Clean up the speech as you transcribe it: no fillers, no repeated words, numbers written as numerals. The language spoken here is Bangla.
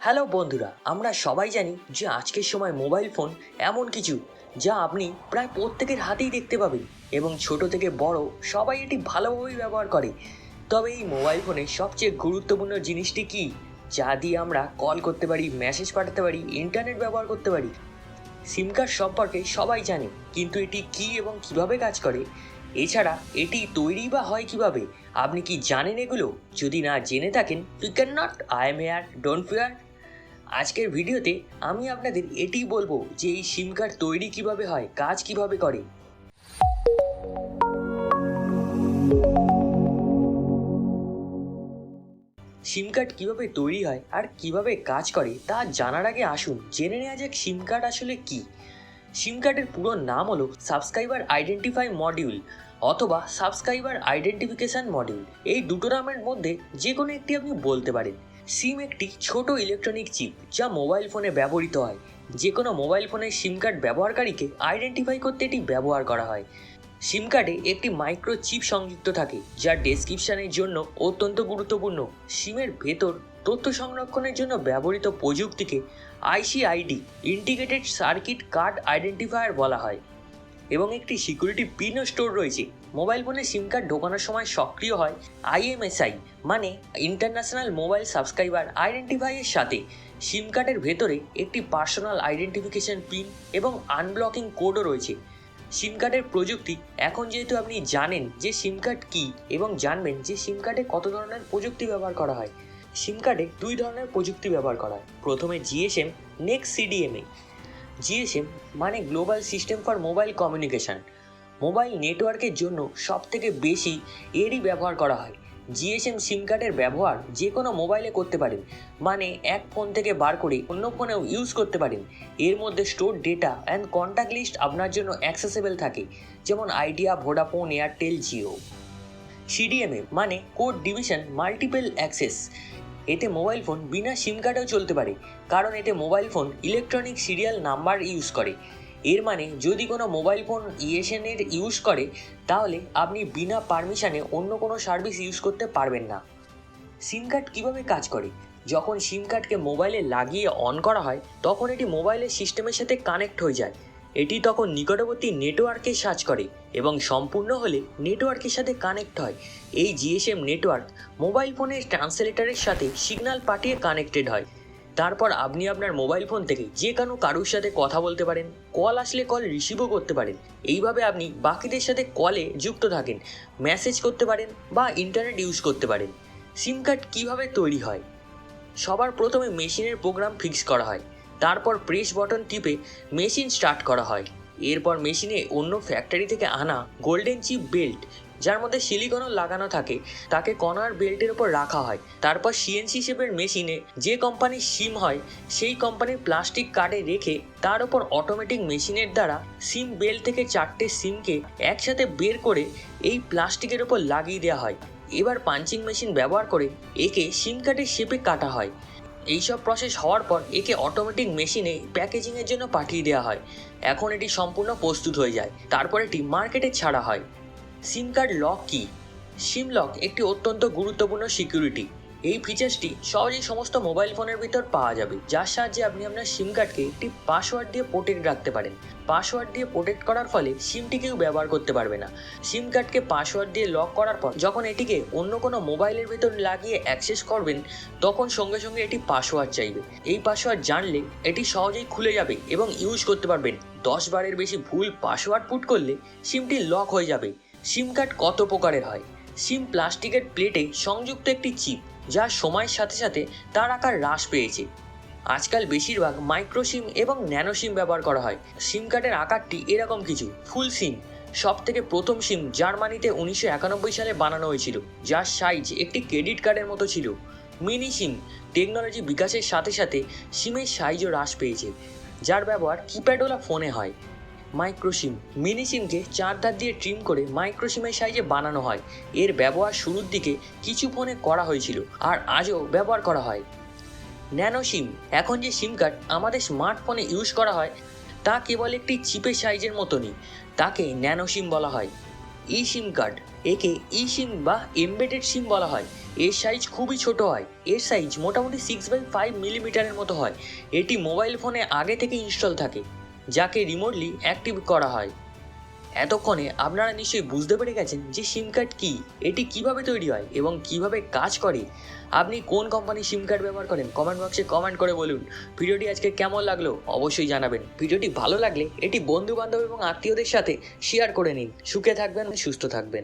হ্যালো বন্ধুরা, আমরা সবাই জানি যে আজকের সময় মোবাইল ফোন এমন কিছু যা আপনি প্রায় প্রত্যেকের হাতেই দেখতে পাবেন এবং ছোট থেকে বড় সবাই এটি ভালোভাবেই ব্যবহার করে। তবে এই মোবাইল ফোনের সবচেয়ে গুরুত্বপূর্ণ জিনিসটি কি, যা দিয়ে আমরা কল করতে পারি, মেসেজ পাঠাতে পারি, ইন্টারনেট ব্যবহার করতে পারি? সিম কার্ড সম্পর্কে সবাই জানে, কিন্তু এটি কি এবং কিভাবে কাজ করে, এছাড়া এটি তৈরি বা হয় কিভাবে, আপনি কি জানেন এগুলো? যদি না জেনে থাকেন, you can not, I am here, don't fear. আজকের ভিডিওতে আমি আপনাদের এটিই বলবো যে এই সিম কার্ড তৈরি কিভাবে হয়, কাজ কিভাবে করে। সিম কার্ড কীভাবে তৈরি হয় আর কিভাবে কাজ করে তা জানার আগে আসুন জেনে নেওয়া যাক সিম কার্ড আসলে কি। সিম কার্ডের পুরো নাম হলো সাবস্ক্রাইবার আইডেন্টিফাই মডিউল অথবা সাবস্ক্রাইবার আইডেন্টিফিকেশন মডিউল। এই দুটো নামের মধ্যে যে কোনো একটি আপনি বলতে পারেন। সিম একটি ছোট ইলেকট্রনিক চিপ যা মোবাইল ফোনে ব্যবহৃত হয়। যে কোনো মোবাইল ফোনের সিম কার্ড ব্যবহারকারীকে আইডেন্টিফাই করতে এটি ব্যবহার করা হয়। সিম কার্ডে একটি মাইক্রো চিপ সংযুক্ত থাকে যা ডেসক্রিপশনের জন্য অত্যন্ত গুরুত্বপূর্ণ। সিমের ভেতর তথ্য সংরক্ষণের জন্য ব্যবহৃত প্রযুক্তিকে আইসিআইডি ইন্টিগ্রেটেড সার্কিট কার্ড আইডেন্টিফায়ার বলা হয় এবং একটি সিকিউরিটি পিনও স্টোর রয়েছে। মোবাইল ফোনে সিম কার্ড ঢোকানোর সময় সক্রিয় হয় আইএমএসআই মানে ইন্টারন্যাশনাল মোবাইল সাবস্ক্রাইবার আইডেন্টিফাইয়ের সাথে। সিম কার্ডের ভেতরে একটি পার্সোনাল আইডেন্টিফিকেশন পিন এবং আনব্লকিং কোডও রয়েছে। সিম কার্ডের প্রযুক্তি, এখন যেহেতু আপনি জানেন যে সিম কার্ড কী এবং জানবেন যে সিম কার্ডে কত ধরনের প্রযুক্তি ব্যবহার করা হয়। সিম কার্ডে দুই ধরনের প্রযুক্তি ব্যবহার করা হয়। প্রথমে জিএসএম, নেক্সট সিডিএমএ। জিএসএম মানে global system for mobile communication. Mobile নেটওয়ার্কের জন্য সবথেকে বেশি এরই ব্যবহার করা হয়। জিএসএম সিম কার্ডের ব্যবহার যে কোনো মোবাইলে করতে পারেন, মানে এক ফোন থেকে বার করে অন্য ফোনেও ইউজ করতে পারেন। এর মধ্যে store data and contact list আপনার জন্য অ্যাক্সেসেবল থাকে, যেমন Idea, Vodafone, Airtel, Jio. CDMA মানে কোড ডিভিশন মাল্টিপল অ্যাক্সেস। এতে মোবাইল ফোন বিনা সিম কার্ডেও চলতে পারে, কারণ এতে mobile phone electronic serial number use করে। এর মানে যদি কোনো মোবাইল ফোন ইএসএনের ইউজ করে, তাহলে আপনি বিনা পারমিশনে অন্য কোনো সার্ভিস ইউজ করতে পারবেন না। সিম কার্ড কীভাবে কাজ করে? যখন সিম কার্ডকে মোবাইলে লাগিয়ে অন করা হয়, তখন এটি মোবাইলের সিস্টেমের সাথে কানেক্ট হয়ে যায়। এটি তখন নিকটবর্তী নেটওয়ার্কে সার্চ করে এবং সম্পূর্ণ হলে নেটওয়ার্কের সাথে কানেক্ট হয়। এই জিএসএম নেটওয়ার্ক মোবাইল ফোনের ট্রান্সলেটারের সাথে সিগন্যাল পাঠিয়ে কানেক্টেড হয়। তারপর আপনি আপনার মোবাইল ফোন থেকে যে কোনো কারুর সাথে কথা বলতে পারেন, কল আসলে কল রিসিভও করতে পারেন। এইভাবে আপনি বাকিদের সাথে কলে যুক্ত থাকেন, মেসেজ করতে পারেন বা ইন্টারনেট ইউজ করতে পারেন। সিম কার্ড কীভাবে তৈরি হয়? সবার প্রথমে মেশিনের প্রোগ্রাম ফিক্স করা হয়, তারপর প্রেস বটন টিপে মেশিন স্টার্ট করা হয়। এরপর মেশিনে অন্য ফ্যাক্টরি থেকে আনা গোল্ডেন চিপ বেল্ট, যার মধ্যে সিলিকনও লাগানো থাকে, তাকে কর্নার বেল্টের ওপর রাখা হয়। তারপর সিএনসি শেপের মেশিনে যে কোম্পানির সিম হয় সেই কোম্পানির প্লাস্টিক কার্ডে রেখে তার ওপর অটোমেটিক মেশিনের দ্বারা সিম বেল্ট থেকে 4টে সিমকে একসাথে বের করে এই প্লাস্টিকের ওপর লাগিয়ে দেওয়া হয়। এবার পাঞ্চিং মেশিন ব্যবহার করে একে সিম কার্ডের শেপে কাটা হয়। এইসব প্রসেস হওয়ার পর একে অটোমেটিক মেশিনে প্যাকেজিংয়ের জন্য পাঠিয়ে দেওয়া হয়। এখন এটি সম্পূর্ণ প্রস্তুত হয়ে যায়, তারপর এটি মার্কেটে ছাড়া হয়। সিম কার্ড লক কি? সিম লক একটি অত্যন্ত গুরুত্বপূর্ণ সিকিউরিটি। এই ফিচার্সটি সহজেই সমস্ত মোবাইল ফোনের ভিতর পাওয়া যাবে, যার সাহায্যে আপনি আপনার সিম কার্ডকে একটি পাসওয়ার্ড দিয়ে প্রোটেক্ট রাখতে পারেন। পাসওয়ার্ড দিয়ে প্রোটেক্ট করার ফলে সিমটি কেউ ব্যবহার করতে পারবে না। সিম কার্ডকে পাসওয়ার্ড দিয়ে লক করার পর যখন এটিকে অন্য কোনো মোবাইলের ভিতর লাগিয়ে অ্যাক্সেস করবেন, তখন সঙ্গে সঙ্গে এটি পাসওয়ার্ড চাইবে। এই পাসওয়ার্ড জানলে এটি সহজেই খুলে যাবে এবং ইউজ করতে পারবেন। 10 বারের বেশি ভুল পাসওয়ার্ড পুট করলে সিমটি লক হয়ে যাবে। সিম কার্ড কত প্রকারের হয়? সিম প্লাস্টিকের প্লেটে সংযুক্ত একটি চিপ, যা সময়ের সাথে সাথে তার আকার হ্রাস পেয়েছে। আজকাল বেশিরভাগ মাইক্রো সিম এবং ন্যানো সিম ব্যবহার করা হয়। সিম কার্ডের আকারটি এরকম কিছু। ফুল সিম সব থেকে প্রথম সিম জার্মানিতে 1991 সালে বানানো হয়েছিল, যার সাইজ একটি ক্রেডিট কার্ডের মতো ছিল। মিনি সিম টেকনোলজি বিকাশের সাথে সাথে সিমের সাইজও হ্রাস পেয়েছে, যার ব্যবহার কিপ্যাডওয়ালা ফোনে হয়। মাইক্রো সিম মিনি সিমকে 4 ধার দিয়ে ট্রিম করে মাইক্রো সিমের সাইজে বানানো হয়। এর ব্যবহার শুরুর দিকে কিছু ফোনে করা হয়েছিল আর আজও ব্যবহার করা হয়। ন্যানো সিম এখন যে সিম কার্ড আমাদের স্মার্টফোনে ইউজ করা হয় তা কেবল একটি চিপের সাইজের মতনই, তাকে ন্যানো সিম বলা হয়। ই সিম কার্ড, একে ই সিম বা এমবেডেড সিম বলা হয়। এর সাইজ খুবই ছোট হয়। এর সাইজ মোটামুটি 6/5 মিলিমিটারের মতো হয়। এটি মোবাইল ফোনে আগে থেকে ইনস্টল থাকে, যাকে রিমোটলি অ্যাক্টিভ করা হয়। এতক্ষণে আপনারা নিশ্চয়ই বুঝতে পেরে গেছেন যে সিম কার্ড কী, এটি কিভাবে তৈরি হয় এবং কিভাবে কাজ করে। আপনি কোন কোম্পানির সিম কার্ড ব্যবহার করেন কমেন্ট বক্সে কমেন্ট করে বলুন। ভিডিওটি আজকে কেমন লাগলো অবশ্যই জানাবেন। ভিডিওটি ভালো লাগলে এটি বন্ধু বান্ধব এবং আত্মীয়দের সাথে শেয়ার করে নিন। সুখে থাকবেন, সুস্থ থাকবেন।